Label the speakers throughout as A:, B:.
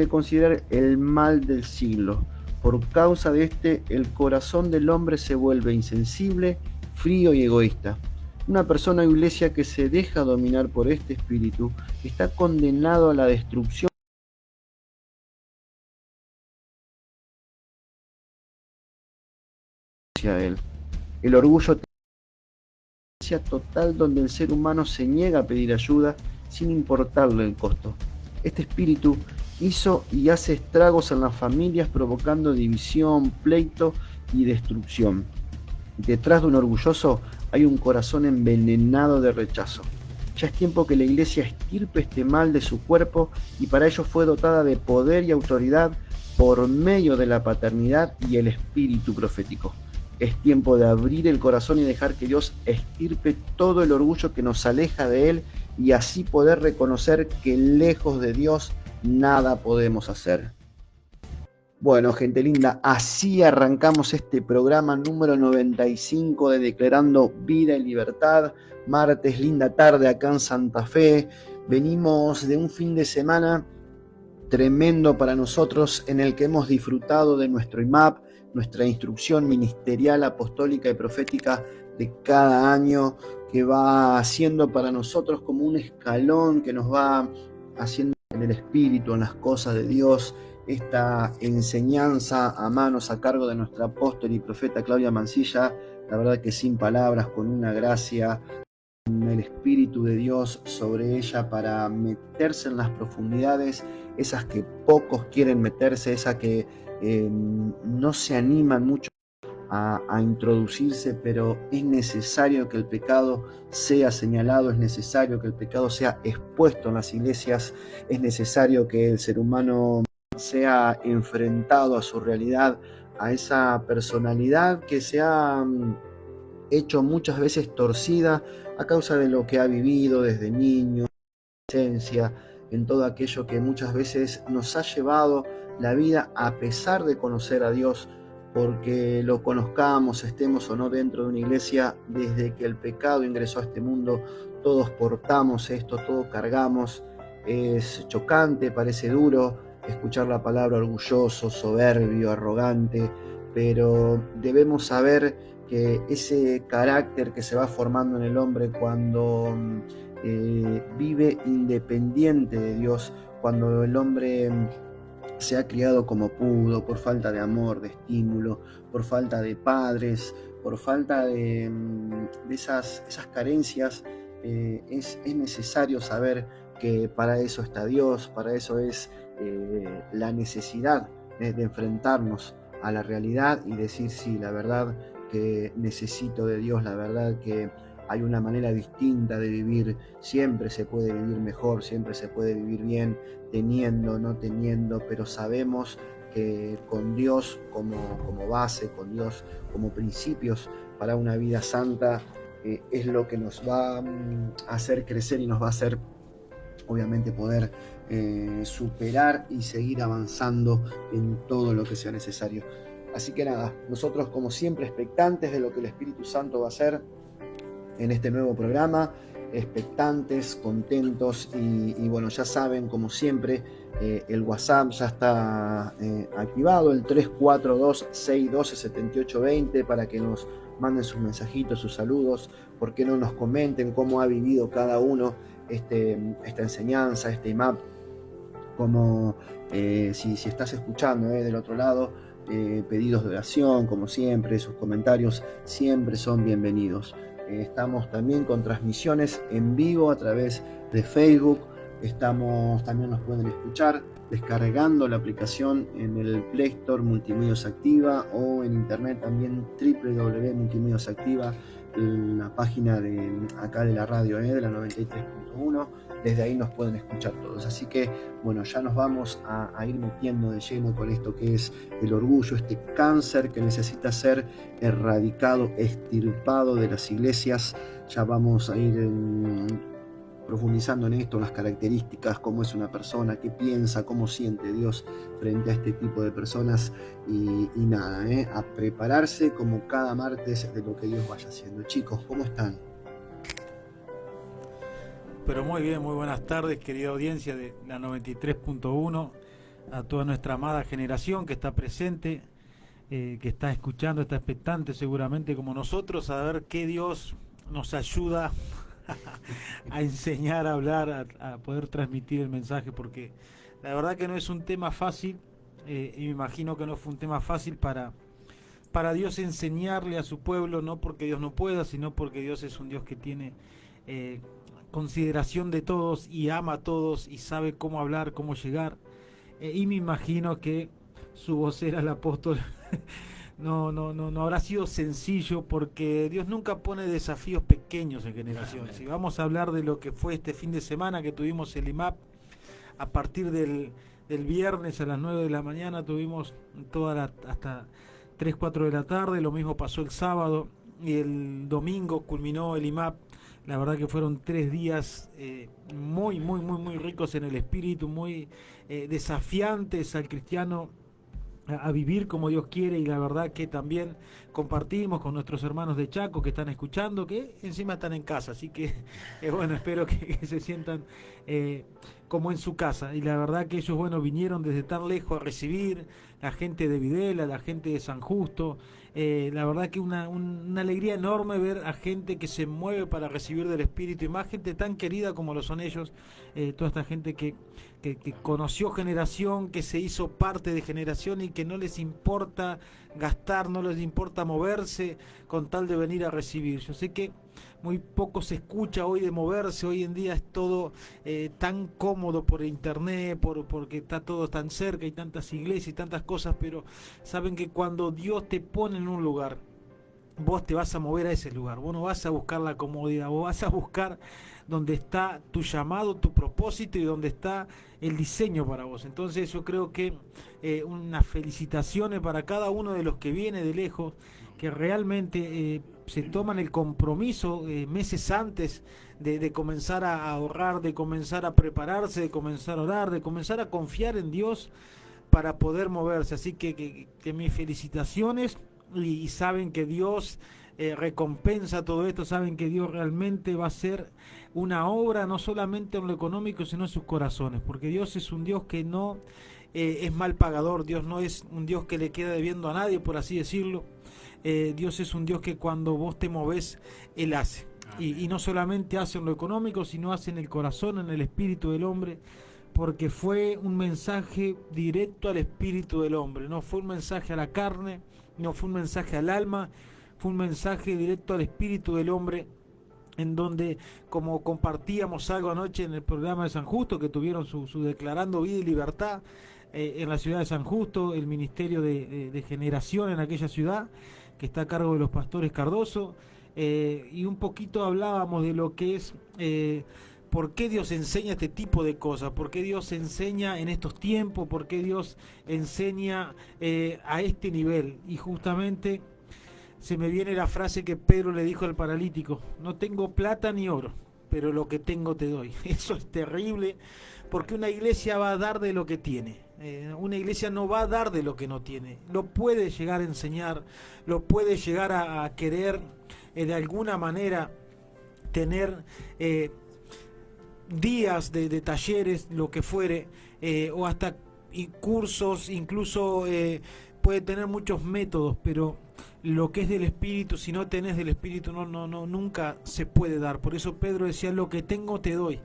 A: considerar el mal del siglo. Por causa de este, el corazón del hombre se vuelve insensible, frío y egoísta. Una persona o iglesia que se deja dominar por este espíritu está condenado a la destrucción hacia él. El orgullo total donde el ser humano se niega a pedir ayuda sin importarle el costo. Este espíritu hizo y hace estragos en las familias provocando división, pleito y destrucción. Detrás de un orgulloso hay un corazón envenenado de rechazo. Ya es tiempo que la iglesia estirpe este mal de su cuerpo y para ello fue dotada de poder y autoridad por medio de la paternidad y el espíritu profético. Es tiempo de abrir el corazón y dejar que Dios estirpe todo el orgullo que nos aleja de Él y así poder reconocer que lejos de Dios nada podemos hacer. Bueno, gente linda, así arrancamos este programa número 95 de Declarando Vida y Libertad. Martes, linda tarde acá en Santa Fe. Venimos de un fin de semana tremendo para nosotros en el que hemos disfrutado de nuestro IMAP, nuestra instrucción ministerial, apostólica y profética de cada año, que va haciendo para nosotros como un escalón que nos va haciendo en el espíritu, en las cosas de Dios, esta enseñanza a manos a cargo de nuestra apóstol y profeta Claudia Mancilla, la verdad que sin palabras, con una gracia, el Espíritu de Dios sobre ella para meterse en las profundidades, esas que pocos quieren meterse, esas que no se animan mucho a introducirse, pero es necesario que el pecado sea señalado, es necesario que el pecado sea expuesto en las iglesias, es necesario que el ser humano sea enfrentado a su realidad, a esa personalidad que se ha hecho muchas veces torcida a causa de lo que ha vivido desde niño, adolescencia, en todo aquello que muchas veces nos ha llevado la vida a pesar de conocer a Dios, porque lo conozcamos, estemos o no dentro de una iglesia, desde que el pecado ingresó a este mundo, todos portamos esto, todos cargamos, es chocante, parece duro escuchar la palabra orgulloso, soberbio, arrogante, pero debemos saber que ese carácter que se va formando en el hombre cuando vive independiente de Dios, cuando el hombre se ha criado como pudo, por falta de amor, de estímulo, por falta de padres, por falta de esas carencias, es necesario saber que para eso está Dios, para eso es la necesidad de enfrentarnos a la realidad y decir sí, la verdad que necesito de Dios, la verdad que hay una manera distinta de vivir, siempre se puede vivir mejor, siempre se puede vivir bien, teniendo, no teniendo, pero sabemos que con Dios como base, con Dios como principios para una vida santa, es lo que nos va a hacer crecer y nos va a hacer obviamente poder superar y seguir avanzando en todo lo que sea necesario. Así que nada, nosotros como siempre expectantes de lo que el Espíritu Santo va a hacer en este nuevo programa, expectantes, contentos y bueno, ya saben, como siempre, el WhatsApp ya está activado, el 342-612-7820 para que nos manden sus mensajitos, sus saludos, por qué no nos comenten cómo ha vivido cada uno esta enseñanza, este IMAP, como si estás escuchando del otro lado, pedidos de oración, como siempre, sus comentarios siempre son bienvenidos. Estamos también con transmisiones en vivo a través de Facebook. También nos pueden escuchar descargando la aplicación en el Play Store Multimedios Activa o en internet también www.multimedios Activa, la página de acá de la radio de la 93.1. Desde ahí nos pueden escuchar todos. Así que bueno, ya nos vamos a ir metiendo de lleno con esto que es el orgullo, este cáncer que necesita ser erradicado, extirpado de las iglesias. Ya vamos a ir profundizando en esto, las características, cómo es una persona, qué piensa, cómo siente Dios frente a este tipo de personas y nada, a prepararse como cada martes de lo que Dios vaya haciendo. Chicos, ¿cómo están?
B: Pero muy bien, muy buenas tardes, querida audiencia de la 93.1. a toda nuestra amada generación que está presente, que está escuchando, está expectante seguramente como nosotros, a ver qué Dios nos ayuda a enseñar, a hablar, a poder transmitir el mensaje, porque la verdad que no es un tema fácil, y me imagino que no fue un tema fácil para Dios enseñarle a su pueblo, no porque Dios no pueda, sino porque Dios es un Dios que tiene eh, consideración de todos y ama a todos y sabe cómo hablar, cómo llegar. Y me imagino que su vocera, el apóstol, no habrá sido sencillo, porque Dios nunca pone desafíos pequeños en generaciones. Si vamos a hablar de lo que fue este fin de semana que tuvimos el IMAP, a partir del viernes a las 9 de la mañana tuvimos hasta 3 4 de la tarde, lo mismo pasó el sábado y el domingo culminó el IMAP. La verdad que fueron 3 días muy ricos en el espíritu, muy desafiantes al cristiano a vivir como Dios quiere, y la verdad que también compartimos con nuestros hermanos de Chaco que están escuchando, que encima están en casa, así que bueno, espero que se sientan como en su casa, y la verdad que ellos, bueno, vinieron desde tan lejos a recibir, la gente de Videla, la gente de San Justo, la verdad que una alegría enorme ver a gente que se mueve para recibir del Espíritu, y más gente tan querida como lo son ellos, toda esta gente que conoció generación, que se hizo parte de generación y que no les importa gastar, no les importa moverse con tal de venir a recibir. Yo sé que muy poco se escucha hoy de moverse, hoy en día es todo tan cómodo por internet, porque está todo tan cerca y tantas iglesias y tantas cosas, pero saben que cuando Dios te pone en un lugar, vos te vas a mover a ese lugar, vos no vas a buscar la comodidad, vos vas a buscar donde está tu llamado, tu propósito y donde está el diseño para vos. Entonces yo creo que unas felicitaciones para cada uno de los que viene de lejos, que realmente se toman el compromiso meses antes de comenzar a ahorrar, de comenzar a prepararse, de comenzar a orar, de comenzar a confiar en Dios para poder moverse. Así que mis felicitaciones, y saben que Dios recompensa todo esto, saben que Dios realmente va a hacer una obra, no solamente en lo económico, sino en sus corazones, porque Dios es un Dios que no es mal pagador, Dios no es un Dios que le queda debiendo a nadie, por así decirlo. Dios es un Dios que cuando vos te movés, Él hace. Y no solamente hace en lo económico, sino hace en el corazón, en el espíritu del hombre, porque fue un mensaje directo al espíritu del hombre, no fue un mensaje a la carne, no fue un mensaje al alma, fue un mensaje directo al espíritu del hombre, en donde, como compartíamos algo anoche en el programa de San Justo, que tuvieron su Declarando Vida y Libertad en la ciudad de San Justo, el ministerio de generación en aquella ciudad, que está a cargo de los pastores Cardoso, y un poquito hablábamos de lo que es por qué Dios enseña este tipo de cosas, por qué Dios enseña en estos tiempos, por qué Dios enseña a este nivel. Y justamente se me viene la frase que Pedro le dijo al paralítico: no tengo plata ni oro, pero lo que tengo te doy. Eso es terrible, porque una iglesia va a dar de lo que tiene. Una iglesia no va a dar de lo que no tiene. Lo puede llegar a enseñar, lo puede llegar a querer de alguna manera tener días de talleres, lo que fuere, o hasta cursos, incluso puede tener muchos métodos, pero lo que es del Espíritu, si no tenés del Espíritu, nunca se puede dar. Por eso Pedro decía: lo que tengo te doy.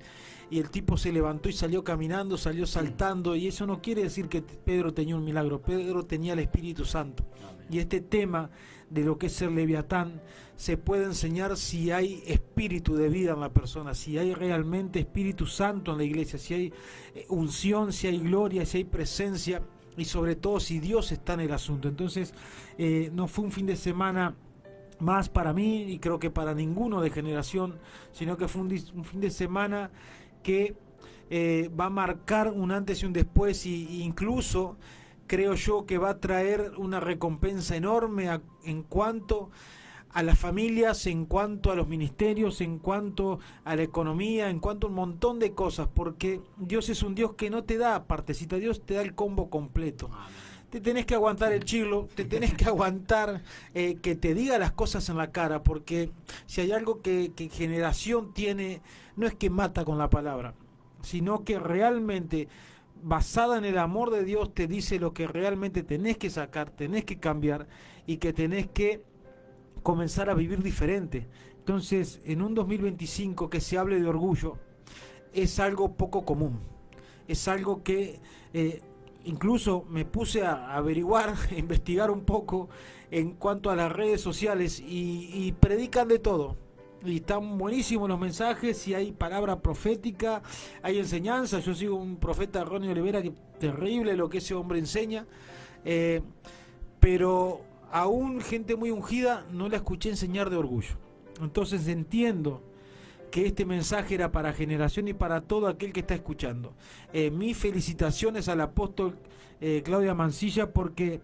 B: Y el tipo se levantó y salió caminando, salió saltando, y eso no quiere decir que Pedro tenía un milagro. Pedro tenía el Espíritu Santo. Y este tema de lo que es ser leviatán se puede enseñar si hay espíritu de vida en la persona, si hay realmente Espíritu Santo en la iglesia, si hay unción, si hay gloria, si hay presencia, y sobre todo si Dios está en el asunto. Entonces no fue un fin de semana más para mí, y creo que para ninguno de generación, sino que fue un fin de semana que va a marcar un antes y un después, y incluso creo yo que va a traer una recompensa enorme en cuanto a las familias, en cuanto a los ministerios, en cuanto a la economía, en cuanto a un montón de cosas, porque Dios es un Dios que no te da partecita, Dios te da el combo completo. Te tenés que aguantar el chilo, te tenés que aguantar que te diga las cosas en la cara, porque si hay algo que generación tiene, no es que mata con la palabra, sino que realmente basada en el amor de Dios, te dice lo que realmente tenés que sacar, tenés que cambiar y que tenés que comenzar a vivir diferente. Entonces, en un 2025 que se hable de orgullo es algo poco común. Es algo que incluso me puse a averiguar, a investigar un poco en cuanto a las redes sociales y predican de todo. Y están buenísimos los mensajes y hay palabra profética, hay enseñanza. Yo sigo un profeta, Ronnie Olivera, que terrible lo que ese hombre enseña. Pero aún gente muy ungida no la escuché enseñar de orgullo. Entonces entiendo que este mensaje era para generación y para todo aquel que está escuchando. Mis felicitaciones al apóstol Claudia Mancilla, porque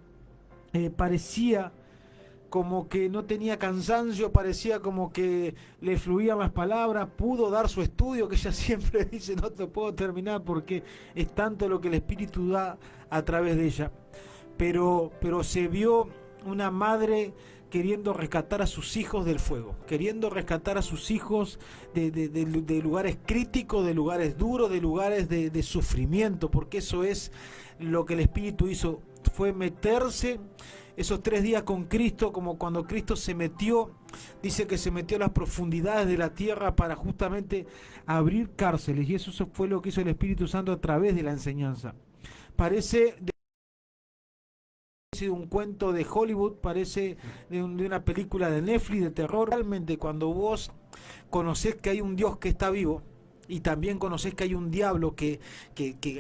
B: parecía como que no tenía cansancio, parecía como que le fluían las palabras, pudo dar su estudio, que ella siempre dice, no te puedo terminar porque es tanto lo que el Espíritu da a través de ella. Pero se vio una madre queriendo rescatar a sus hijos del fuego, queriendo rescatar a sus hijos de lugares críticos, de lugares duros, de lugares de sufrimiento, porque eso es lo que el Espíritu hizo, fue meterse esos 3 días con Cristo, como cuando Cristo se metió, dice que se metió a las profundidades de la tierra para justamente abrir cárceles, y eso fue lo que hizo el Espíritu Santo a través de la enseñanza. Parece de un cuento de Hollywood, parece de una película de Netflix de terror. Realmente cuando vos conocés que hay un Dios que está vivo y también conocés que hay un diablo que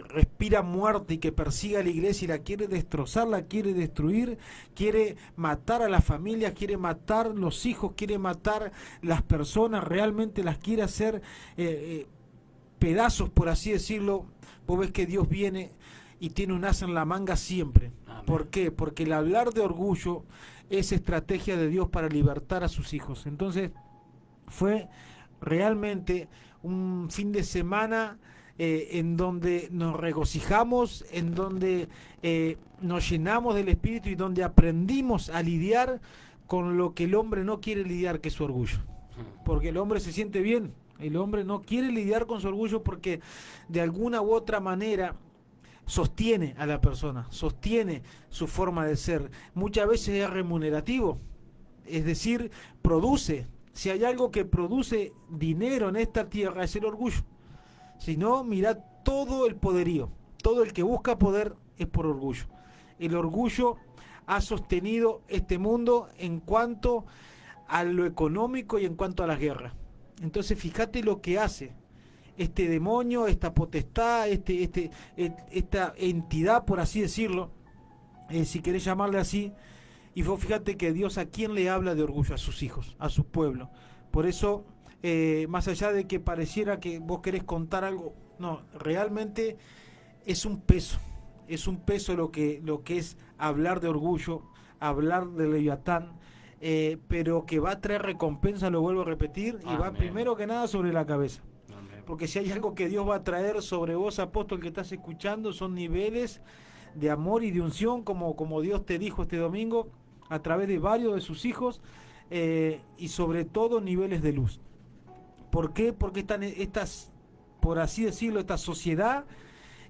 B: respira muerte y que persigue a la iglesia y la quiere destrozar, la quiere destruir, quiere matar a las familias, quiere matar los hijos, quiere matar las personas, realmente las quiere hacer pedazos, por así decirlo, vos ves que Dios viene y tiene un as en la manga siempre. Amén. ¿Por qué? Porque el hablar de orgullo es estrategia de Dios para libertar a sus hijos. Entonces fue realmente un fin de semana en donde nos regocijamos, en donde nos llenamos del Espíritu y donde aprendimos a lidiar con lo que el hombre no quiere lidiar, que es su orgullo. Porque el hombre se siente bien, el hombre no quiere lidiar con su orgullo porque de alguna u otra manera sostiene a la persona, sostiene su forma de ser. Muchas veces es remunerativo, es decir, produce. Si hay algo que produce dinero en esta tierra es el orgullo. Si no, mirá todo el poderío, todo el que busca poder es por orgullo. El orgullo ha sostenido este mundo en cuanto a lo económico y en cuanto a las guerras. Entonces fíjate lo que hace este demonio, esta potestad, esta entidad, por así decirlo, si querés llamarle así. Y vos fíjate que Dios a quién le habla de orgullo, a sus hijos, a su pueblo. Por eso, más allá de que pareciera que vos querés contar algo, no, realmente es un peso lo que es hablar de orgullo, hablar de Leviatán, pero que va a traer recompensa, lo vuelvo a repetir, y va primero que nada sobre la cabeza. Porque si hay algo que Dios va a traer sobre vos, apóstol, que estás escuchando, son niveles de amor y de unción, como Dios te dijo este domingo, a través de varios de sus hijos, y sobre todo niveles de luz. ¿Por qué? Porque estas, por así decirlo, esta sociedad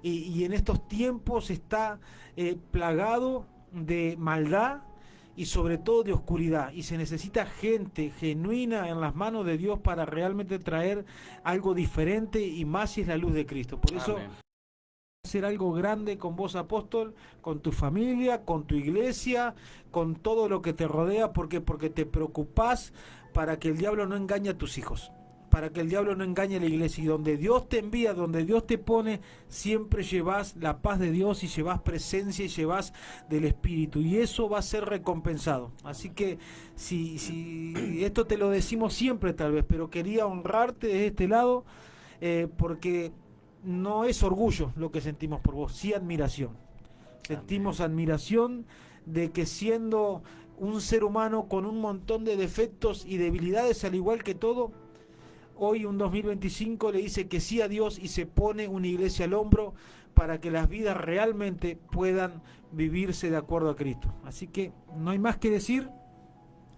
B: y en estos tiempos está plagado de maldad y sobre todo de oscuridad, y se necesita gente genuina en las manos de Dios para realmente traer algo diferente, y más si es la luz de Cristo. Por eso hacer algo grande con vos, apóstol, con tu familia, con tu iglesia, con todo lo que te rodea. ¿Por qué? Porque te preocupás para que el diablo no engañe a tus hijos, para que el diablo no engañe a la iglesia, y donde Dios te envía, donde Dios te pone, siempre llevas la paz de Dios y llevas presencia y llevas del Espíritu, y eso va a ser recompensado. Así que si esto te lo decimos siempre tal vez, pero quería honrarte de este lado, porque no es orgullo lo que sentimos por vos, sí admiración. Sentimos admiración de que siendo un ser humano con un montón de defectos y debilidades al igual que todo, hoy un 2025 le dice que sí a Dios y se pone una iglesia al hombro para que las vidas realmente puedan vivirse de acuerdo a Cristo. Así que no hay más que decir,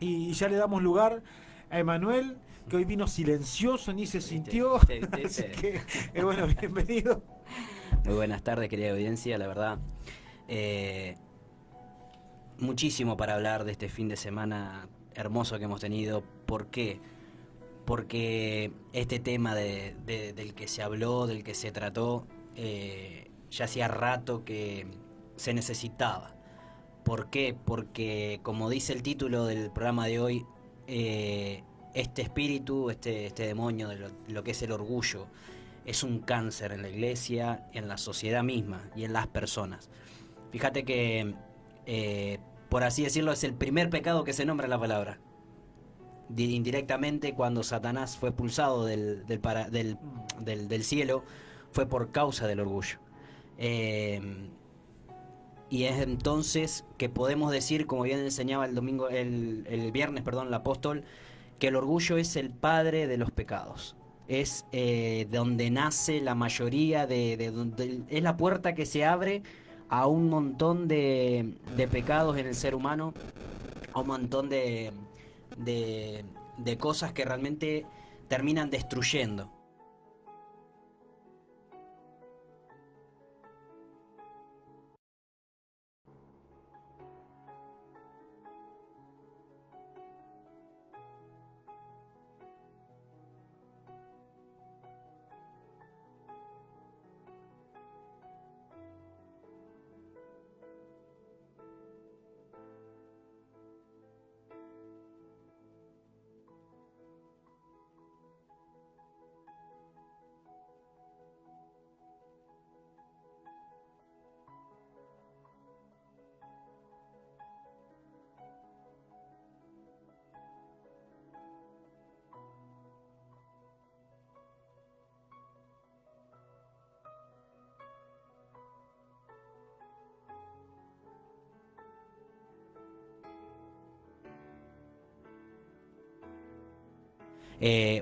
B: y ya le damos lugar a Emanuel, que hoy vino silencioso, ni se sintió. Así que, bueno, bienvenido.
C: Muy buenas tardes, querida audiencia. La verdad, eh, muchísimo para hablar de este fin de semana hermoso que hemos tenido. ¿Por qué? Porque este tema del que se habló, del que se trató, ya hacía rato que se necesitaba. ¿Por qué? Porque, como dice el título del programa de hoy, este espíritu, este demonio de lo que es el orgullo, es un cáncer en la iglesia, en la sociedad misma y en las personas. Fíjate que, por así decirlo, es el primer pecado que se nombra en la palabra. Indirectamente, cuando Satanás fue expulsado del cielo, fue por causa del orgullo. Y es entonces que podemos decir, como bien enseñaba el viernes, el apóstol, que el orgullo es el padre de los pecados. Es donde nace la mayoría es la puerta que se abre a un montón de pecados en el ser humano, a un montón de cosas que realmente terminan destruyendo.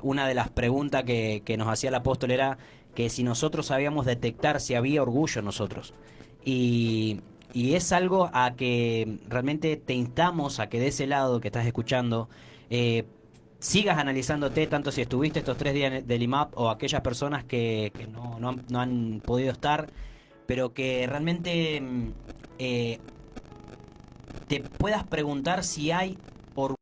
C: Una de las preguntas que nos hacía el apóstol era que si nosotros sabíamos detectar si había orgullo en nosotros. Y es algo a que realmente te instamos a que de ese lado que estás escuchando, sigas analizándote, tanto si estuviste estos 3 días del IMAP o aquellas personas que no han podido estar, pero que realmente te puedas preguntar si hay orgullo,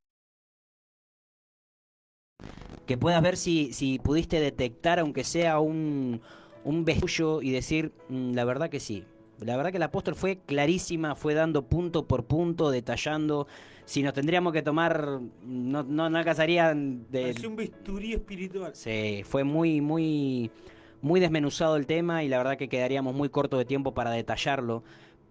C: que puedas ver si pudiste detectar, aunque sea un vestigio, y decir, la verdad que sí. La verdad que el apóstol fue clarísima, fue dando punto por punto, detallando. Si nos tendríamos que tomar, no alcanzarían de...
B: Pareció un bisturí espiritual.
C: Sí, fue muy desmenuzado el tema y la verdad que quedaríamos muy corto de tiempo para detallarlo.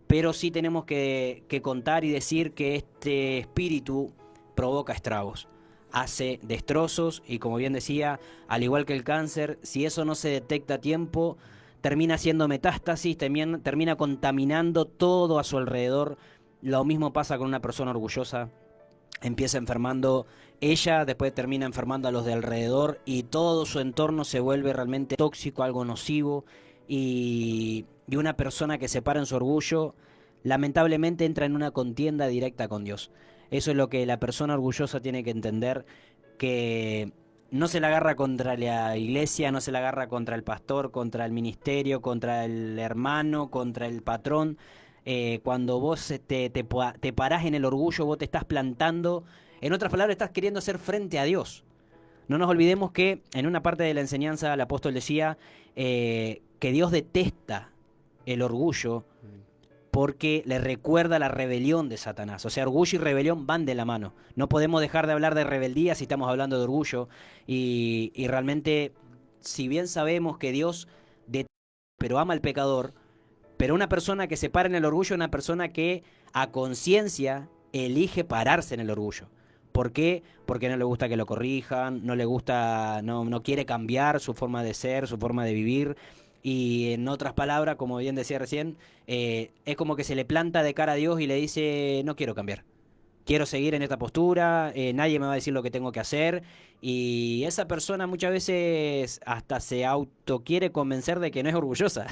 C: Pero sí tenemos que contar y decir que este espíritu provoca estragos, hace destrozos y, como bien decía, al igual que el cáncer, si eso no se detecta a tiempo, termina haciendo metástasis, termina contaminando todo a su alrededor. Lo mismo pasa con una persona orgullosa. Empieza enfermando ella, después termina enfermando a los de alrededor y todo su entorno se vuelve realmente tóxico, algo nocivo. Y una persona que se para en su orgullo, lamentablemente entra en una contienda directa con Dios. Eso es lo que la persona orgullosa tiene que entender, que no se la agarra contra la iglesia, no se la agarra contra el pastor, contra el ministerio, contra el hermano, contra el patrón. Cuando vos te parás en el orgullo, vos te estás plantando, en otras palabras, estás queriendo hacer frente a Dios. No nos olvidemos que en una parte de la enseñanza el apóstol decía que Dios detesta el orgullo porque le recuerda la rebelión de Satanás. O sea, orgullo y rebelión van de la mano. No podemos dejar de hablar de rebeldía si estamos hablando de orgullo. Y realmente, si bien sabemos que Dios detesta, pero ama al pecador, pero una persona que se para en el orgullo es una persona que a conciencia elige pararse en el orgullo. ¿Por qué? Porque no le gusta que lo corrijan, no le gusta, no quiere cambiar su forma de ser, su forma de vivir. Y en otras palabras, como bien decía recién, es como que se le planta de cara a Dios y le dice, no quiero cambiar. Quiero seguir en esta postura, nadie me va a decir lo que tengo que hacer. Y esa persona muchas veces hasta se auto quiere convencer de que no es orgullosa.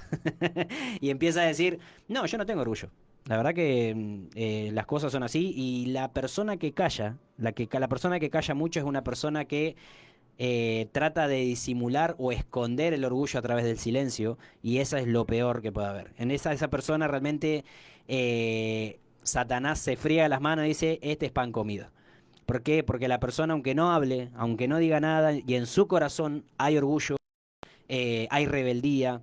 C: Y empieza a decir, no, yo no tengo orgullo. La verdad que las cosas son así. Y la persona que calla, la persona que calla mucho es una persona que trata de disimular o esconder el orgullo a través del silencio, y eso es lo peor que puede haber. En esa persona realmente Satanás se friega las manos y dice, este es pan comido. ¿Por qué? Porque la persona, aunque no hable, aunque no diga nada, y en su corazón hay orgullo, hay rebeldía,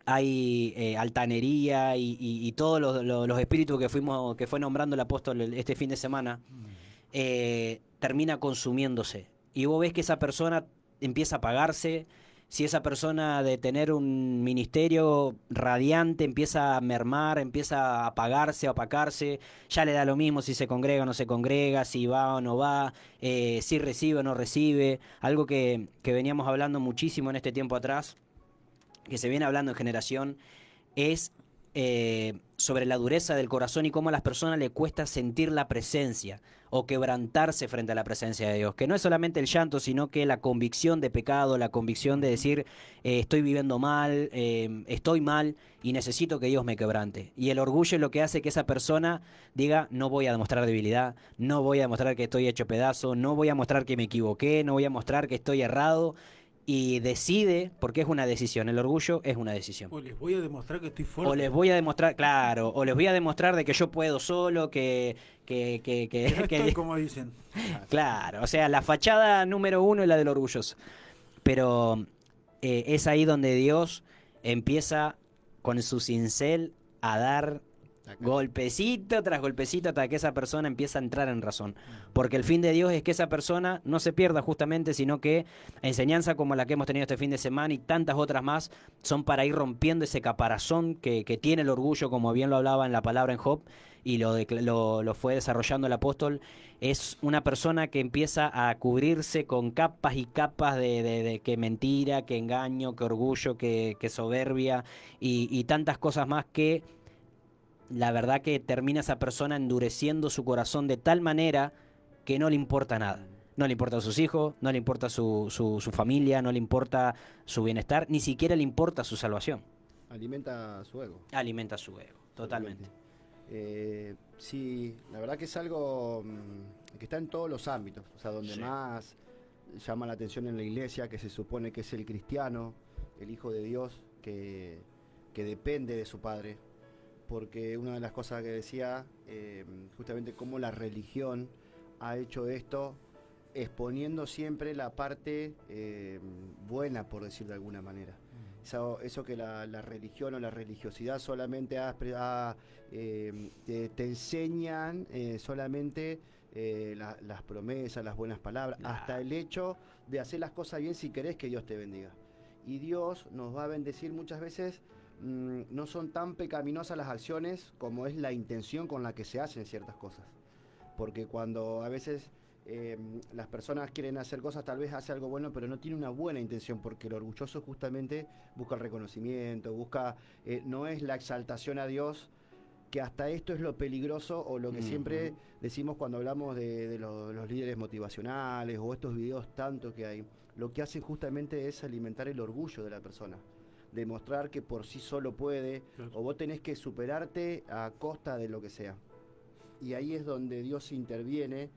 C: hay altanería y todos los espíritus que fue nombrando el apóstol este fin de semana, termina consumiéndose. Y vos ves que esa persona empieza a apagarse. Si esa persona de tener un ministerio radiante empieza a mermar, empieza a apagarse, a opacarse, ya le da lo mismo si se congrega o no se congrega, si va o no va, si recibe o no recibe. Algo que veníamos hablando muchísimo en este tiempo atrás, que se viene hablando en generación, es sobre la dureza del corazón y cómo a las personas le cuesta sentir la presencia o quebrantarse frente a la presencia de Dios. Que no es solamente el llanto, sino que la convicción de pecado, la convicción de decir estoy viviendo mal, estoy mal y necesito que Dios me quebrante. Y el orgullo es lo que hace que esa persona diga no voy a demostrar debilidad, no voy a demostrar que estoy hecho pedazo, no voy a mostrar que me equivoqué, no voy a mostrar que estoy errado. Y decide, porque es una decisión, el orgullo es una decisión.
B: Pues les voy a demostrar que estoy
C: O les
B: fuerte.
C: voy a demostrar, claro, o les voy a demostrar de que yo puedo solo,
B: Que no estoy como dicen.
C: claro, o sea, la fachada número uno es la del orgulloso. Pero es ahí donde Dios empieza con su cincel a dar golpecito tras golpecito hasta que esa persona empieza a entrar en razón. Porque el fin de Dios es que esa persona no se pierda justamente, sino que enseñanza como la que hemos tenido este fin de semana y tantas otras más son para ir rompiendo ese caparazón que tiene el orgullo, como bien lo hablaba en la palabra en Job, y lo fue desarrollando el apóstol. Es una persona que empieza a cubrirse con capas y capas de que mentira, que engaño, que orgullo, que soberbia y tantas cosas más que la verdad que termina esa persona endureciendo su corazón de tal manera que no le importa nada. No le importa a sus hijos, no le importa su familia, no le importa su bienestar, ni siquiera le importa su salvación.
D: Alimenta su ego.
C: Alimenta su ego, totalmente.
D: Sí, la verdad que es algo que está en todos los ámbitos, o sea, donde
C: Sí.
D: más llama la atención en la iglesia, que se supone que es el cristiano, el hijo de Dios, que depende de su padre, porque una de las cosas que decía, justamente cómo la religión ha hecho esto, exponiendo siempre la parte buena, por decir de alguna manera. Eso que la religión o la religiosidad solamente te enseñan solamente las promesas, las buenas palabras, hasta el hecho de hacer las cosas bien si querés que Dios te bendiga. Y Dios nos va a bendecir muchas veces. No son tan pecaminosas las acciones como es la intención con la que se hacen ciertas cosas. Porque cuando a veces las personas quieren hacer cosas, tal vez hace algo bueno, pero no tiene una buena intención, porque el orgulloso justamente busca el reconocimiento, no es la exaltación a Dios, que hasta esto es lo peligroso o lo que siempre decimos cuando hablamos de los líderes motivacionales o estos videos tanto que hay. Lo que hacen justamente es alimentar el orgullo de la persona, demostrar que por sí solo puede, o vos tenés que superarte a costa de lo que sea. Y ahí es donde Dios interviene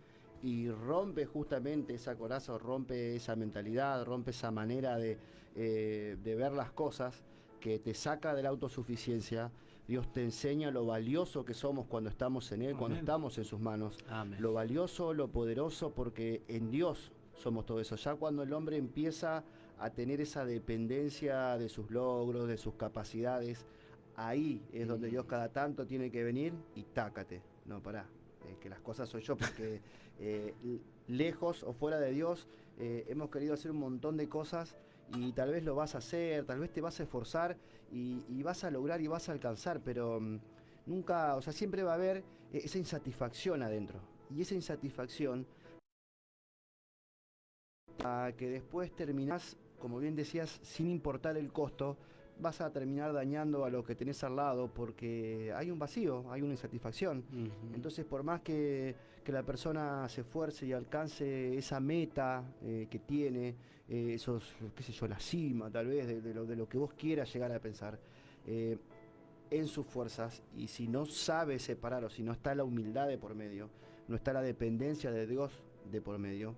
D: y rompe justamente esa coraza, rompe esa mentalidad, rompe esa manera de ver las cosas, que te saca de la autosuficiencia. Dios te enseña lo valioso que somos cuando estamos en Él,
B: Amén.
D: cuando estamos en sus manos.
C: Amén.
D: Lo valioso, lo poderoso, porque en Dios somos todo eso. Ya cuando el hombre empieza a tener esa dependencia de sus logros, de sus capacidades, ahí es donde Dios cada tanto tiene que venir y tácate. No, pará, que las cosas soy yo, porque lejos o fuera de Dios hemos querido hacer un montón de cosas y tal vez lo vas a hacer, tal vez te vas a esforzar y vas a lograr y vas a alcanzar, pero nunca, o sea, siempre va a haber esa insatisfacción adentro. Y esa insatisfacción que después terminás, como bien decías, sin importar el costo, vas a terminar dañando a lo que tenés al lado porque hay un vacío, hay una insatisfacción. Entonces, por más que la persona se esfuerce y alcance esa meta que tiene, esos, qué sé yo, la cima tal vez de lo que vos quieras llegar a pensar, en sus fuerzas, y si no sabe separar, o si no está la humildad de por medio, no está la dependencia de Dios de por medio,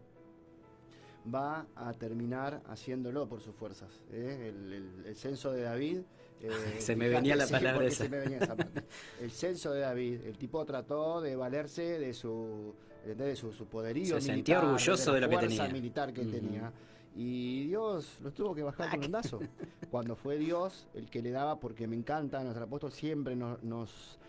D: va a terminar haciéndolo por sus fuerzas. El censo de David.
C: Se me venía la palabra esa.
D: Se me venía esa parte. El censo de David, el tipo trató de valerse de su poderío
C: se
D: militar,
C: sentía orgulloso de lo que tenía.
D: Militar que tenía. Y Dios los tuvo que bajar con un lazo. Cuando fue Dios el que le daba, porque me encanta, nuestro apóstol siempre nos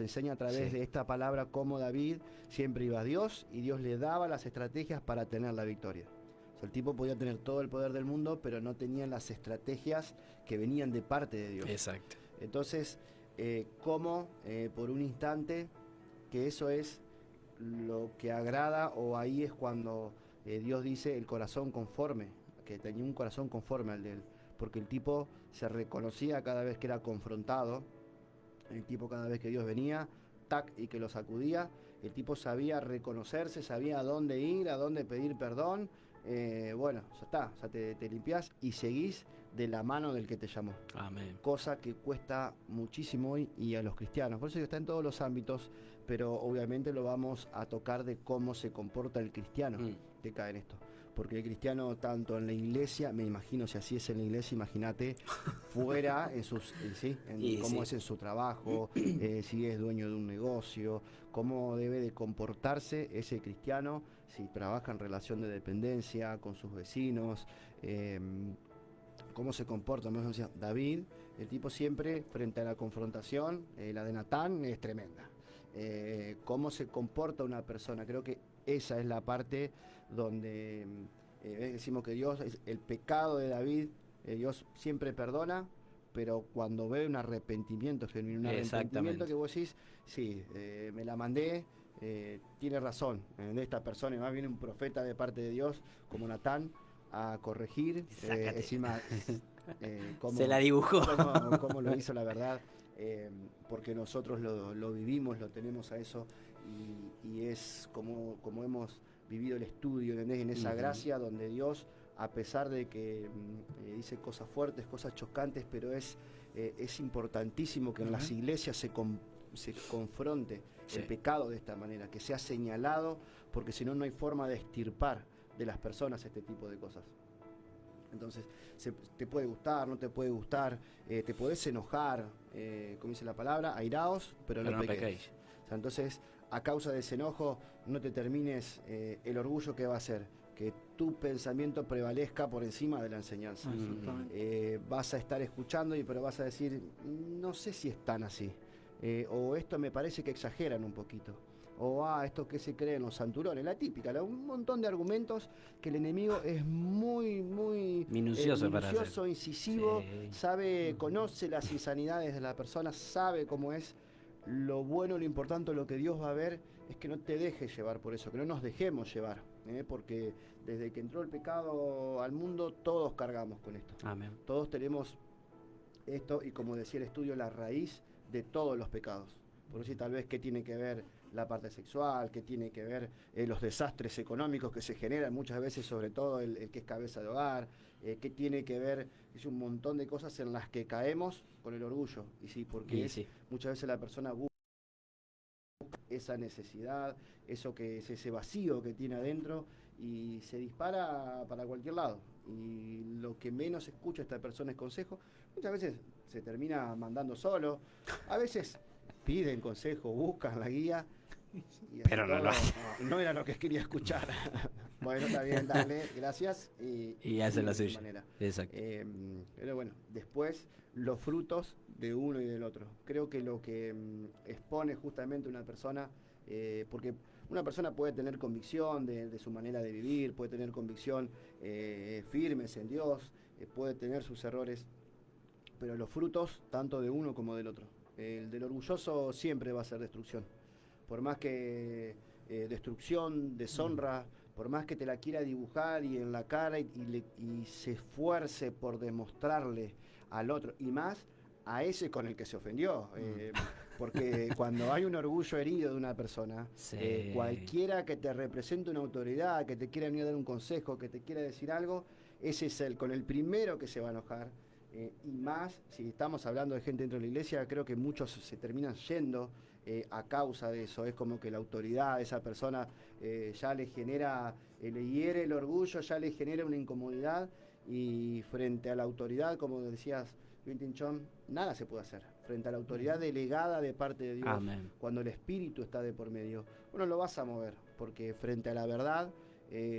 D: enseña a través de esta palabra cómo David siempre iba a Dios y Dios le daba las estrategias para tener la victoria. O sea, el tipo podía tener todo el poder del mundo, pero no tenía las estrategias que venían de parte de Dios.
C: Exacto.
D: Entonces, como por un instante, que eso es lo que agrada, o ahí es cuando Dios dice el corazón conforme, que tenía un corazón conforme al de él, porque el tipo se reconocía cada vez que era confrontado, el tipo cada vez que Dios venía, tac, y que lo sacudía, el tipo sabía reconocerse, sabía a dónde ir, a dónde pedir perdón. Bueno, ya está, o sea, te limpiás y seguís de la mano del que te llamó.
C: Amén.
D: Cosa que cuesta muchísimo hoy y a los cristianos. Por eso que está en todos los ámbitos, pero obviamente lo vamos a tocar de cómo se comporta el cristiano que cae en esto. Porque el cristiano, tanto en la iglesia, me imagino, si así es en la iglesia, imagínate, fuera, cómo es en su trabajo, si es dueño de un negocio, cómo debe de comportarse ese cristiano, si trabaja en relación de dependencia con sus vecinos, cómo se comporta. Me decía, David, el tipo siempre, frente a la confrontación, la de Natán es tremenda. Cómo se comporta una persona, creo que esa es la parte donde decimos que Dios, el pecado de David, Dios siempre perdona, pero cuando ve un arrepentimiento genuino, un arrepentimiento que vos decís, sí, me la mandé, tiene razón, de esta persona, y más viene un profeta de parte de Dios, como Natán, a corregir, encima
C: se la dibujó.
D: cómo lo hizo, la verdad, porque nosotros lo vivimos, lo tenemos a eso, y es como hemos vivido el estudio, ¿entendés? En esa gracia donde Dios, a pesar de que dice cosas fuertes, cosas chocantes, pero es importantísimo que en las iglesias se confronte el pecado de esta manera, que sea señalado, porque si no, no hay forma de extirpar de las personas este tipo de cosas. Entonces, te puede gustar, no te puede gustar, te podés enojar, como dice la palabra, airaos, pero no pequéis. O sea, entonces, a causa de ese enojo, no te termines el orgullo que va a hacer, que tu pensamiento prevalezca por encima de la enseñanza. Vas a estar escuchando, pero vas a decir, no sé si es tan así, o esto me parece que exageran un poquito, o esto que se cree en los santurones, la típica, un montón de argumentos que el enemigo es muy minucioso, incisivo, conoce las insanidades de la persona, sabe cómo es. Lo bueno, lo importante, lo que Dios va a ver es que no te dejes llevar por eso, que no nos dejemos llevar, porque desde que entró el pecado al mundo todos cargamos con esto.
C: Amén.
D: Todos tenemos esto, y como decía el estudio, la raíz de todos los pecados. Por eso tal vez qué tiene que ver la parte sexual, qué tiene que ver los desastres económicos que se generan muchas veces, sobre todo el que es cabeza de hogar, qué tiene que ver, es un montón de cosas en las que caemos con el orgullo. Y sí, porque muchas veces la persona busca esa necesidad, eso que es ese vacío que tiene adentro, y se dispara para cualquier lado. Y lo que menos escucha esta persona es consejo. Muchas veces se termina mandando solo, a veces piden consejo, buscan la guía,
C: pero
D: no era lo que quería escuchar. Bueno, está bien, dale, gracias,
C: y hace la suya.
D: Exacto. Pero bueno, después los frutos de uno y del otro. Creo que lo que expone justamente una persona, porque una persona puede tener convicción de su manera de vivir, puede tener convicción firmes en Dios, puede tener sus errores, pero los frutos tanto de uno como del otro. El del orgulloso siempre va a ser destrucción. Por más que destrucción, deshonra, por más que te la quiera dibujar y en la cara y se esfuerce por demostrarle al otro, y más a ese con el que se ofendió. Porque cuando hay un orgullo herido de una persona, cualquiera que te represente una autoridad, que te quiera venir a dar un consejo, que te quiera decir algo, ese es con el primero que se va a enojar. y más, si estamos hablando de gente dentro de la iglesia, creo que muchos se terminan yendo a causa de eso. Es como que la autoridad de esa persona ya le genera, le hiere el orgullo, ya le genera una incomodidad, y frente a la autoridad, como decías, Vintinchón, nada se puede hacer. Frente a la autoridad delegada de parte de Dios,
C: Amén.
D: cuando el Espíritu está de por medio, bueno, lo vas a mover, porque frente a la verdad,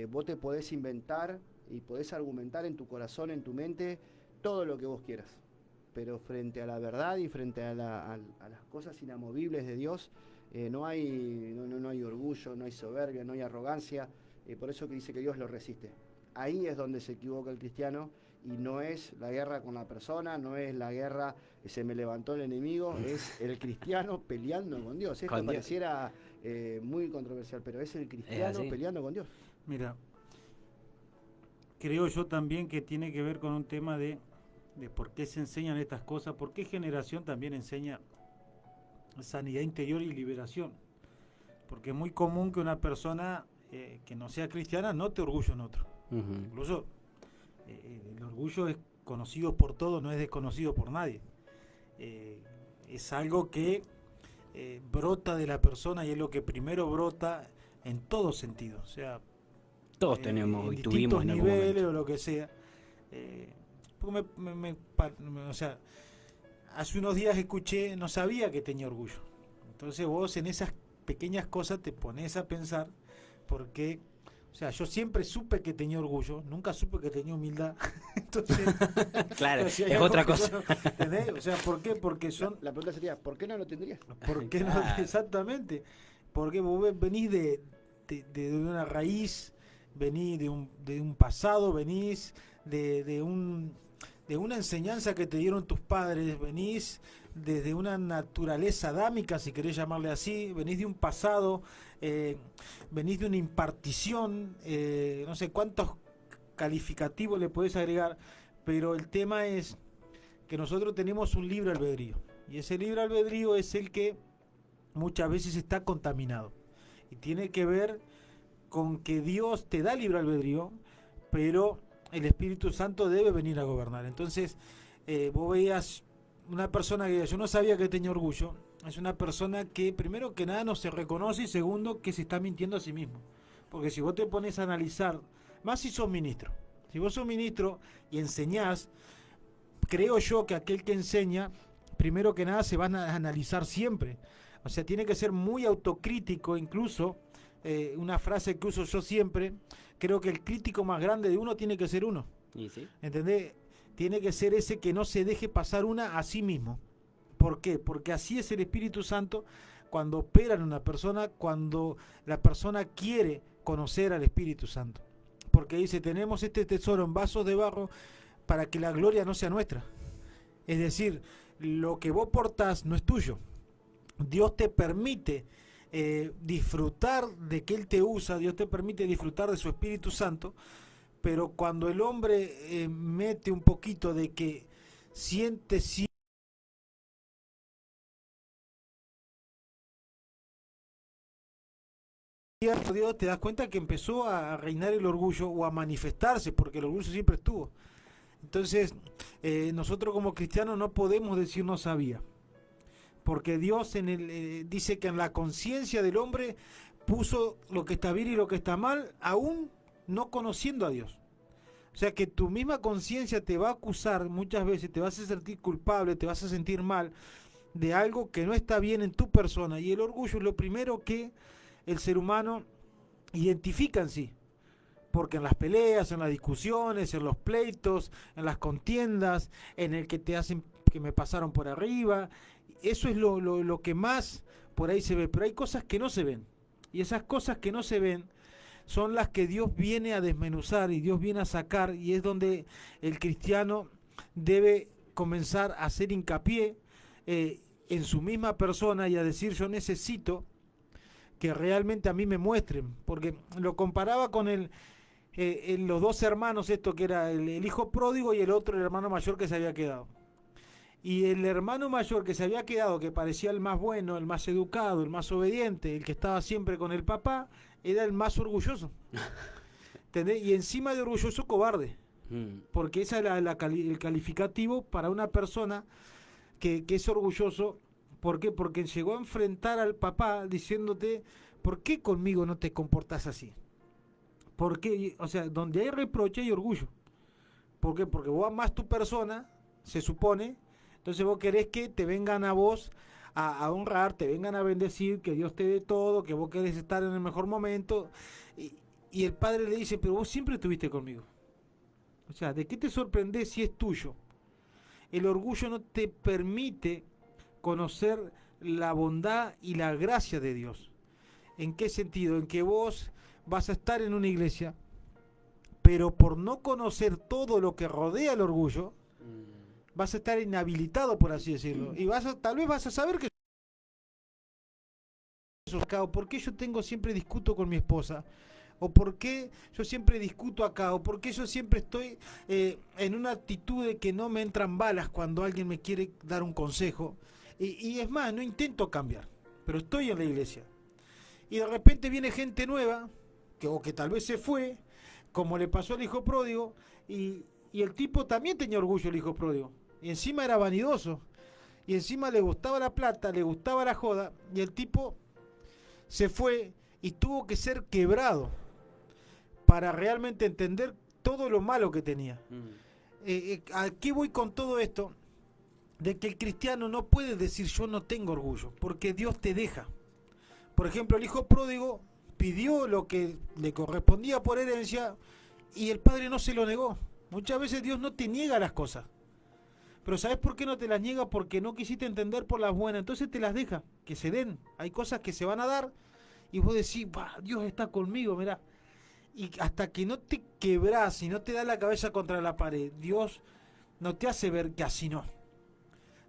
D: vos te podés inventar y podés argumentar en tu corazón, en tu mente, todo lo que vos quieras. Pero frente a la verdad y frente a las cosas inamovibles de Dios, no hay orgullo, no hay soberbia, no hay arrogancia. Por eso que dice que Dios lo resiste. Ahí es donde se equivoca el cristiano, y no es la guerra con la persona, no es la guerra, se me levantó el enemigo, es el cristiano peleando con Dios. Esto pareciera muy controversial, pero es el cristiano peleando con Dios.
B: Mira, creo yo también que tiene que ver con un tema de por qué se enseñan estas cosas, por qué generación también enseña sanidad interior y liberación. Porque es muy común que una persona que no sea cristiana note orgullo en otro. Incluso el orgullo es conocido por todos, no es desconocido por nadie. Es algo que brota de la persona, y es lo que primero brota en todo sentido. O sea,
C: todos tenemos y tuvimos
B: en
C: algún
B: niveles
C: momento,
B: o lo que sea. O sea, hace unos días escuché, no sabía que tenía orgullo. Entonces vos en esas pequeñas cosas te pones a pensar, porque, o sea, yo siempre supe que tenía orgullo, nunca supe que tenía humildad. Entonces,
C: claro,
B: si
C: es otra cosa.
B: ¿Entendés? O sea, ¿por qué? Porque son...
D: La pregunta sería, ¿por qué no lo tendrías?
B: ¿Por qué no? Exactamente. Porque vos venís de una raíz, venís de un pasado, venís de una enseñanza que te dieron tus padres, venís desde una naturaleza adámica, si querés llamarle así, venís de un pasado, venís de una impartición, no sé cuántos calificativos le podés agregar, pero el tema es que nosotros tenemos un libre albedrío, y ese libre albedrío es el que muchas veces está contaminado, y tiene que ver con que Dios te da libre albedrío, pero el Espíritu Santo debe venir a gobernar. Entonces, vos veías una persona que yo no sabía que tenía orgullo, es una persona que primero que nada no se reconoce, y segundo que se está mintiendo a sí mismo. Porque si vos te pones a analizar, más si sos ministro, si vos sos ministro y enseñás, creo yo que aquel que enseña, primero que nada se van a analizar siempre. O sea, tiene que ser muy autocrítico, incluso, una frase que uso yo siempre, creo que el crítico más grande de uno tiene que ser uno.
C: ¿Y sí?
B: ¿Entendés? Tiene que ser ese que no se deje pasar una a sí mismo. ¿Por qué? Porque así es el Espíritu Santo cuando opera en una persona, cuando la persona quiere conocer al Espíritu Santo. Porque dice, tenemos este tesoro en vasos de barro para que la gloria no sea nuestra. Es decir, lo que vos portás no es tuyo. Dios te permite disfrutar de que Él te usa, Dios te permite disfrutar de su Espíritu Santo, pero cuando el hombre mete un poquito de que siente Dios, te das cuenta que empezó a reinar el orgullo o a manifestarse, porque el orgullo siempre estuvo. Entonces, nosotros como cristianos no podemos decir no sabía, porque Dios dice que en la conciencia del hombre puso lo que está bien y lo que está mal, aún no conociendo a Dios. O sea que tu misma conciencia te va a acusar muchas veces, te vas a sentir culpable, te vas a sentir mal de algo que no está bien en tu persona, y el orgullo es lo primero que el ser humano identifica en sí. Porque en las peleas, en las discusiones, en los pleitos, en las contiendas, en el que te hacen que me pasaron por arriba, eso es lo que más por ahí se ve. Pero hay cosas que no se ven, y esas cosas que no se ven son las que Dios viene a desmenuzar y Dios viene a sacar, y es donde el cristiano debe comenzar a hacer hincapié en su misma persona y a decir, yo necesito que realmente a mí me muestren, porque lo comparaba con los dos hermanos, esto que era el hijo pródigo y el otro, el hermano mayor que se había quedado. Y el hermano mayor que se había quedado, que parecía el más bueno, el más educado, el más obediente, el que estaba siempre con el papá, era el más orgulloso. ¿Entendés? Y encima de orgulloso, cobarde. Porque ese es el calificativo para una persona que es orgulloso. ¿Por qué? Porque llegó a enfrentar al papá diciéndote, ¿por qué conmigo no te comportas así? ¿Por qué? O sea, donde hay reproche hay orgullo. ¿Por qué? Porque vos amás tu persona, se supone, entonces vos querés que te vengan a vos a honrar, te vengan a bendecir, que Dios te dé todo, que vos querés estar en el mejor momento. Y el padre le dice, pero vos siempre estuviste conmigo. O sea, ¿de qué te sorprendés si es tuyo? El orgullo no te permite conocer la bondad y la gracia de Dios. ¿En qué sentido? En que vos vas a estar en una iglesia, pero por no conocer todo lo que rodea el orgullo, vas a estar inhabilitado, por así decirlo. Y tal vez vas a saber que ¿por qué yo siempre discuto con mi esposa? ¿O por qué yo siempre discuto acá? ¿O por qué yo siempre estoy en una actitud de que no me entran balas cuando alguien me quiere dar un consejo? Y es más, no intento cambiar, pero estoy en la iglesia. Y de repente viene gente nueva, o que tal vez se fue, como le pasó al hijo pródigo, y el tipo también tenía orgullo, el hijo pródigo. Y encima era vanidoso. Y encima le gustaba la plata, le gustaba la joda, y el tipo se fue y tuvo que ser quebrado para realmente entender todo lo malo que tenía. ¿A qué voy con todo esto? De que el cristiano no puede decir yo no tengo orgullo, porque Dios te deja. Por ejemplo, el hijo pródigo pidió lo que le correspondía por herencia y el padre no se lo negó. Muchas veces Dios no te niega las cosas. Pero ¿sabes por qué no te las niega? Porque no quisiste entender por las buenas. Entonces te las deja, que se den. Hay cosas que se van a dar y vos decís, Dios está conmigo, mirá. Y hasta que no te quebrás y no te da la cabeza contra la pared, Dios no te hace ver que así no.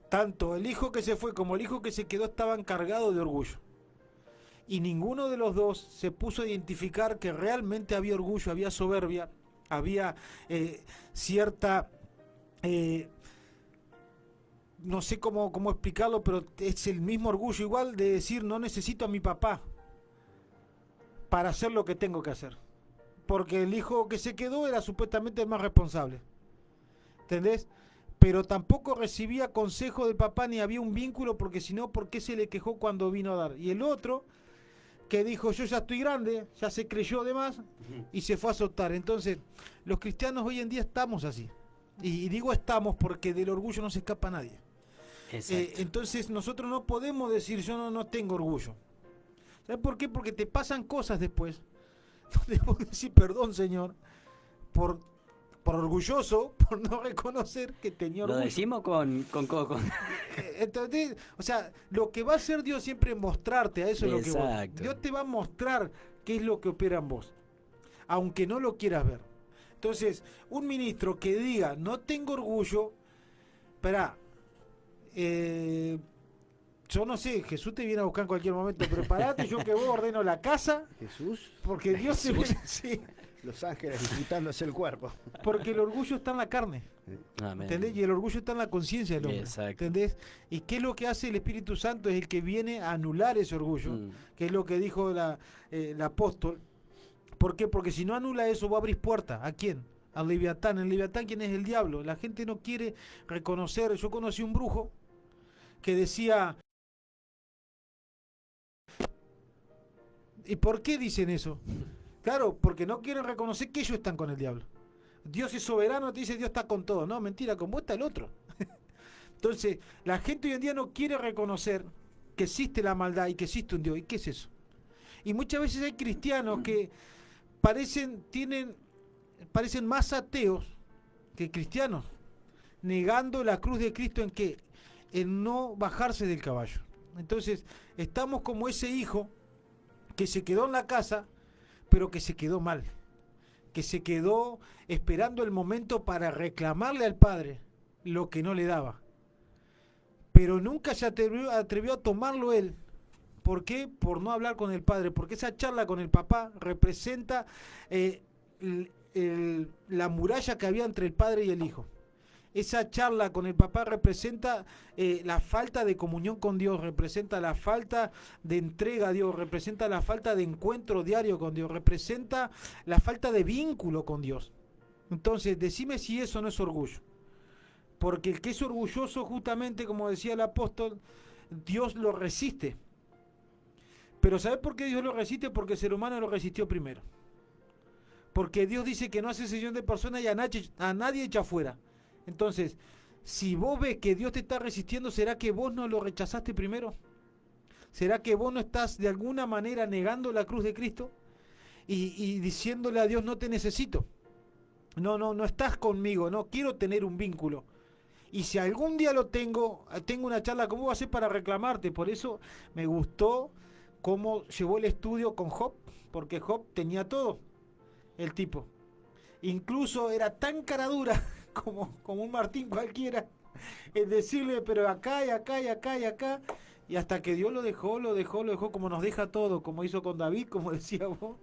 B: Tanto el hijo que se fue como el hijo que se quedó estaban cargados de orgullo. Y ninguno de los dos se puso a identificar que realmente había orgullo, había soberbia, había cierta... no sé cómo explicarlo, pero es el mismo orgullo igual de decir no necesito a mi papá para hacer lo que tengo que hacer. Porque el hijo que se quedó era supuestamente el más responsable. ¿Entendés? Pero tampoco recibía consejo del papá ni había un vínculo, porque si no, ¿por qué se le quejó cuando vino a dar? Y el otro, que dijo, yo ya estoy grande, ya se creyó de más y se fue a soltar. Entonces, los cristianos hoy en día estamos así. Y digo estamos porque del orgullo no se escapa nadie. Entonces, nosotros no podemos decir, yo no tengo orgullo. ¿Sabes por qué? Porque te pasan cosas después donde vos decís, perdón, Señor, por orgulloso, por no reconocer que tenía orgullo.
C: Lo decimos con coco.
B: Entonces, o sea, lo que va a hacer Dios siempre es mostrarte, a eso es lo que vos. Dios te va a mostrar qué es lo que opera en vos, aunque no lo quieras ver. Entonces, un ministro que diga, no tengo orgullo, espera, yo no sé, Jesús te viene a buscar en cualquier momento, preparate, yo que vos ordeno la casa.
D: Jesús.
B: Porque Dios se viene, sí.
D: Los ángeles disputándose el cuerpo.
B: Porque el orgullo está en la carne.
C: Amén.
B: ¿Entendés? Y el orgullo está en la conciencia del hombre.
C: Exacto.
B: ¿Entendés? ¿Y qué es lo que hace el Espíritu Santo? Es el que viene a anular ese orgullo, que es lo que dijo el apóstol. ¿Por qué? Porque si no anula eso, va a abrir puerta. ¿A quién? Al Leviatán. ¿El Leviatán quién es? El diablo. La gente no quiere reconocer. Yo conocí un brujo que decía... ¿Y por qué dicen eso? Claro, porque no quieren reconocer que ellos están con el diablo. Dios es soberano, te dice Dios está con todo. No, mentira, con vos está el otro. Entonces, la gente hoy en día no quiere reconocer que existe la maldad y que existe un Dios. ¿Y qué es eso? Y muchas veces hay cristianos que parecen más ateos que cristianos, negando la cruz de Cristo en no bajarse del caballo. Entonces, estamos como ese hijo que se quedó en la casa, pero que se quedó mal, que se quedó esperando el momento para reclamarle al padre lo que no le daba, pero nunca se atrevió a tomarlo él. ¿Por qué? Por no hablar con el padre, porque esa charla con el papá representa la muralla que había entre el padre y el hijo. Esa charla con el papá representa la falta de comunión con Dios, representa la falta de entrega a Dios, representa la falta de encuentro diario con Dios, representa la falta de vínculo con Dios. Entonces, decime si eso no es orgullo. Porque el que es orgulloso, justamente como decía el apóstol, Dios lo resiste. Pero ¿sabes por qué Dios lo resiste? Porque el ser humano lo resistió primero. Porque Dios dice que no hace excepción de personas y a nadie echa fuera. Entonces, si vos ves que Dios te está resistiendo, ¿será que vos no lo rechazaste primero? ¿Será que vos no estás de alguna manera negando la cruz de Cristo? Y diciéndole a Dios, no te necesito. No estás conmigo, no quiero tener un vínculo. Y si algún día lo tengo una charla con vos, va a ser para reclamarte. Por eso me gustó cómo llevó el estudio con Job, porque Job tenía todo, el tipo. Incluso era tan cara dura como un Martín cualquiera, es decirle, pero acá y acá y acá y acá, y hasta que Dios lo dejó como nos deja todo, como hizo con David, como decía vos,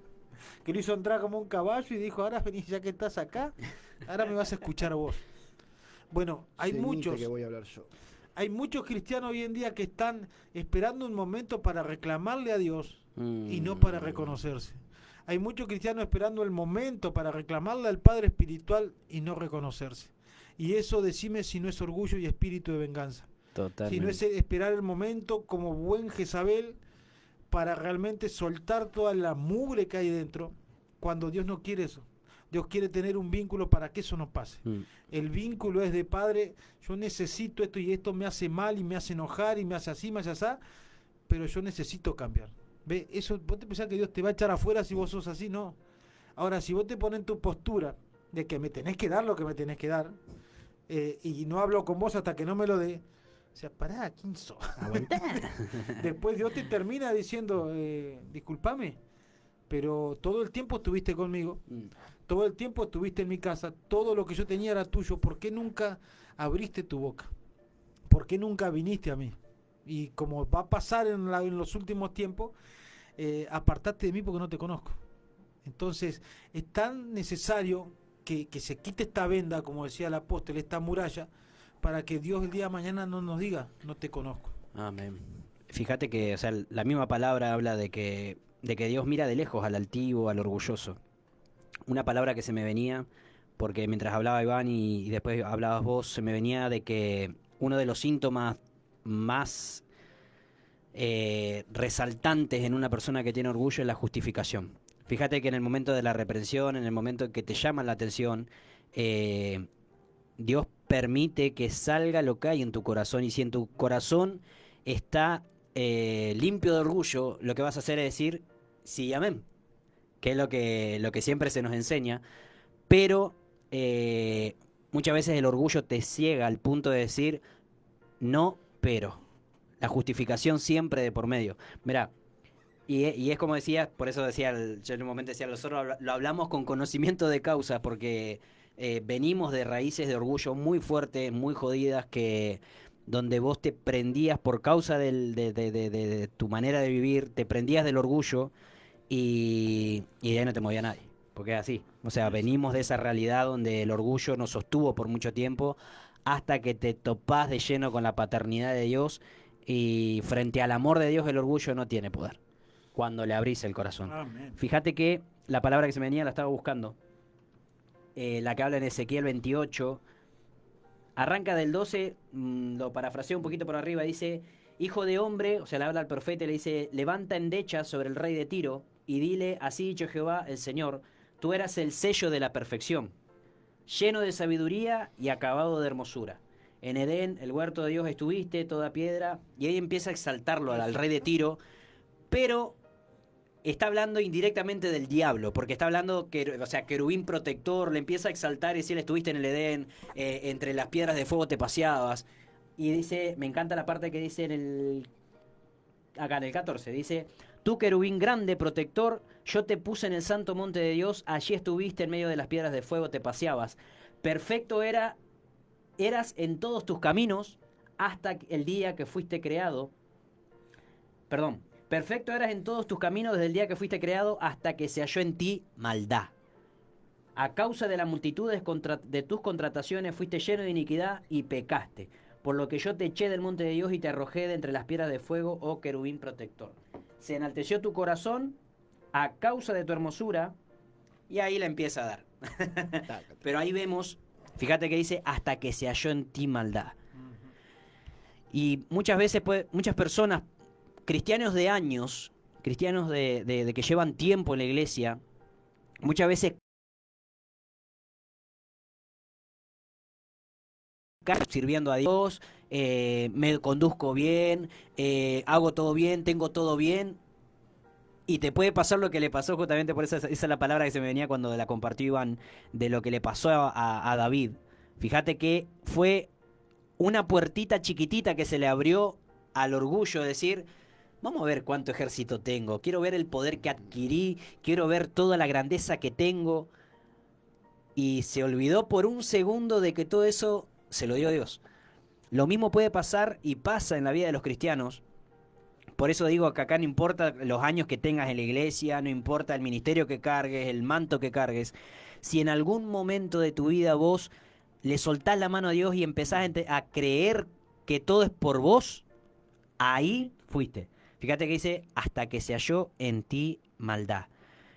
B: que lo hizo entrar como un caballo y dijo, ahora venís ya que estás acá, ahora me vas a escuchar vos. Bueno, hay muchos,
D: que voy a hablar yo.
B: Hay muchos cristianos hoy en día que están esperando un momento para reclamarle a Dios y no para reconocerse. Hay muchos cristianos esperando el momento para reclamarle al Padre Espiritual y no reconocerse. Y eso, decime si no es orgullo y espíritu de venganza.
C: Totalmente.
B: Si no es esperar el momento como buen Jezabel para realmente soltar toda la mugre que hay dentro, cuando Dios no quiere eso. Dios quiere tener un vínculo para que eso no pase. El vínculo es de Padre, yo necesito esto y esto me hace mal y me hace enojar y me hace así, me hace así, pero yo necesito cambiar. ¿Ve? Eso, vos te pensás que Dios te va a echar afuera si vos sos así, no. Ahora, si vos te pones en tu postura de que me tenés que dar lo que me tenés que dar, y no hablo con vos hasta que no me lo dé, o sea, pará, ¿quién sos? Después Dios te termina diciendo, discúlpame, pero todo el tiempo estuviste conmigo, todo el tiempo estuviste en mi casa, todo lo que yo tenía era tuyo, ¿por qué nunca abriste tu boca? ¿Por qué nunca viniste a mí? Y como va a pasar en los últimos tiempos, apartate de mí porque no te conozco. Entonces, es tan necesario que se quite esta venda, como decía el apóstol, esta muralla, para que Dios el día de mañana no nos diga, no te conozco.
C: Amén. Fíjate que, o sea, la misma palabra habla de que Dios mira de lejos al altivo, al orgulloso. Una palabra que se me venía, porque mientras hablaba Iván y después hablabas vos, se me venía de que uno de los síntomas más resaltantes en una persona que tiene orgullo es la justificación. Fíjate que en el momento de la reprensión, en el momento en que te llaman la atención, Dios permite que salga lo que hay en tu corazón, y si en tu corazón está limpio de orgullo, lo que vas a hacer es decir sí, amén, que es lo que siempre se nos enseña, pero muchas veces el orgullo te ciega al punto de decir no, pero la justificación siempre de por medio. Mirá, y es como decía, por eso decía, yo en un momento decía, nosotros lo hablamos con conocimiento de causa, porque venimos de raíces de orgullo muy fuertes, muy jodidas, que donde vos te prendías por causa de tu manera de vivir, te prendías del orgullo y de ahí no te movía nadie, porque es así. O sea, venimos de esa realidad donde el orgullo nos sostuvo por mucho tiempo hasta que te topás de lleno con la paternidad de Dios, y frente al amor de Dios el orgullo no tiene poder cuando le abrís el corazón.
B: Amén.
C: Fíjate que la palabra que se me venía la estaba buscando, la que habla en Ezequiel 28, arranca del 12, lo parafraseo un poquito por arriba, dice: hijo de hombre, o sea, le habla al profeta y le dice: levanta endechas sobre el rey de Tiro y dile, así ha dicho Jehová el Señor, tú eras el sello de la perfección, lleno de sabiduría y acabado de hermosura. En Edén, el huerto de Dios estuviste, toda piedra, y ahí empieza a exaltarlo al rey de Tiro, pero está hablando indirectamente del diablo, porque está hablando, o sea, querubín protector, le empieza a exaltar y decirle, estuviste en el Edén, entre las piedras de fuego te paseabas. Y dice, me encanta la parte que dice acá en el 14, dice: tú querubín grande, protector, yo te puse en el santo monte de Dios, allí estuviste en medio de las piedras de fuego, te paseabas. Perfecto eras en todos tus caminos hasta el día que fuiste creado. Perdón. Perfecto eras en todos tus caminos desde el día que fuiste creado hasta que se halló en ti maldad. A causa de la multitud de tus contrataciones fuiste lleno de iniquidad y pecaste. Por lo que yo te eché del monte de Dios y te arrojé de entre las piedras de fuego, oh querubín protector. Se enalteció tu corazón a causa de tu hermosura, y ahí la empieza a dar. Pero ahí vemos, fíjate que dice, hasta que se halló en ti maldad. Y muchas veces, muchas personas, cristianos de años, cristianos de que llevan tiempo en la iglesia, muchas veces sirviendo a Dios, me conduzco bien, hago todo bien, tengo todo bien. Y te puede pasar lo que le pasó justamente, por esa es la palabra que se me venía cuando la compartió Iván, de lo que le pasó a David. Fíjate que fue una puertita chiquitita que se le abrió al orgullo, de decir, vamos a ver cuánto ejército tengo, quiero ver el poder que adquirí, quiero ver toda la grandeza que tengo. Y se olvidó por un segundo de que todo eso se lo dio Dios. Lo mismo puede pasar y pasa en la vida de los cristianos. Por eso digo que acá no importa los años que tengas en la iglesia, no importa el ministerio que cargues, el manto que cargues. Si en algún momento de tu vida vos le soltás la mano a Dios y empezás a creer que todo es por vos, ahí fuiste. Fíjate que dice, hasta que se halló en ti maldad.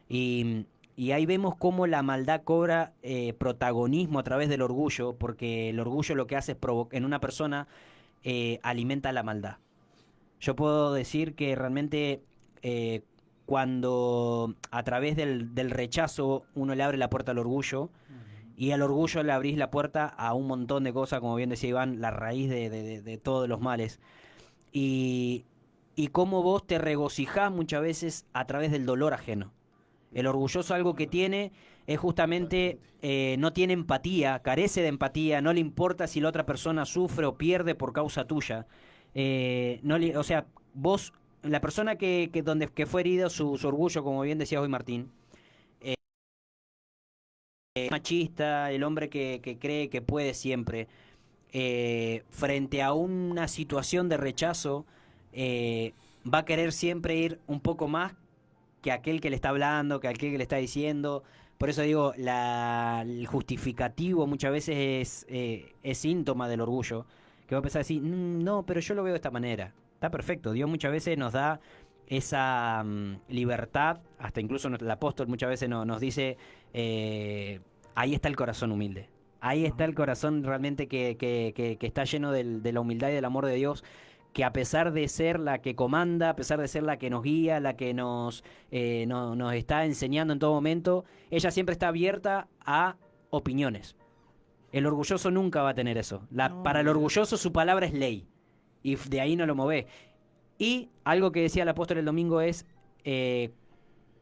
C: Y ahí vemos cómo la maldad cobra protagonismo a través del orgullo, porque el orgullo lo que hace es en una persona alimenta la maldad. Yo puedo decir que realmente cuando a través del rechazo uno le abre la puerta al orgullo, y al orgullo le abrís la puerta a un montón de cosas, como bien decía Iván, la raíz de todos los males. Y cómo vos te regocijás muchas veces a través del dolor ajeno. El orgulloso algo que tiene es justamente no tiene empatía, carece de empatía, no le importa si la otra persona sufre o pierde por causa tuya. O sea, vos, la persona que fue herido su orgullo, como bien decía hoy Martín, machista, el hombre que cree que puede siempre, frente a una situación de rechazo, va a querer siempre ir un poco más que aquel que le está hablando, que aquel que le está diciendo. Por eso digo, el justificativo muchas veces es síntoma del orgullo. Que va a empezar a decir, no, pero yo lo veo de esta manera. Está perfecto. Dios muchas veces nos da esa libertad, hasta incluso el apóstol muchas veces nos dice, ahí está el corazón humilde. Ahí está el corazón realmente que está lleno de la humildad y del amor de Dios, que a pesar de ser la que comanda, a pesar de ser la que nos guía, la que nos está enseñando en todo momento, ella siempre está abierta a opiniones. El orgulloso nunca va a tener eso. Para el orgulloso su palabra es ley. Y de ahí no lo mueve. Y algo que decía el apóstol el domingo es,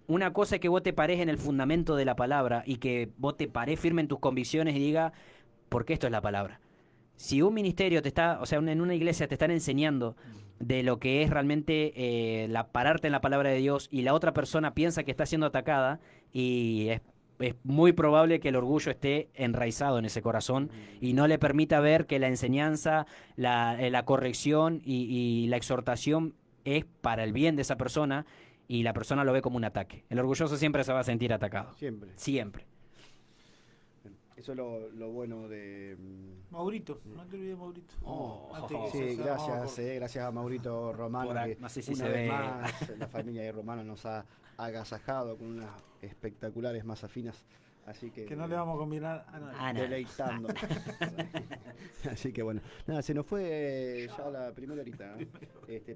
C: una cosa es que vos te parés en el fundamento de la palabra y que vos te parés firme en tus convicciones y diga, porque esto es la palabra. Si un ministerio en una iglesia te están enseñando de lo que es realmente pararte en la palabra de Dios, y la otra persona piensa que está siendo atacada, y es muy probable que el orgullo esté enraizado en ese corazón y no le permita ver que la enseñanza, la corrección y la exhortación es para el bien de esa persona, y la persona lo ve como un ataque. El orgulloso siempre se va a sentir atacado.
D: Siempre.
C: Siempre.
D: Eso es lo bueno de...
B: Maurito, no te olvides Maurito.
D: Sí, gracias a Maurito Romano, que
C: no sé si
D: una
C: se
D: vez
C: ve.
D: más la familia de Romano nos ha agasajado con unas espectaculares masas finas. Así que
B: no le vamos a combinar a nadie.
D: Deleitando. Así que bueno, nada, se nos fue ya la primera horita, ¿no?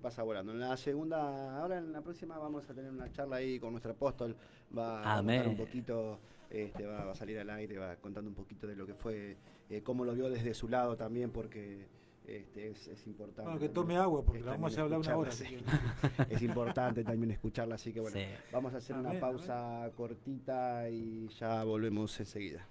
D: Pasa volando. En la segunda, ahora en la próxima vamos a tener una charla ahí con nuestro apóstol, va a contar un poquito, va a salir al aire, va contando un poquito de lo que fue, cómo lo vio desde su lado también, porque es importante.
B: Bueno, que tome agua, porque la vamos a hablar una hora.
D: Sí. Es importante también escucharla, así que bueno, vamos a hacer una pausa cortita y ya volvemos enseguida.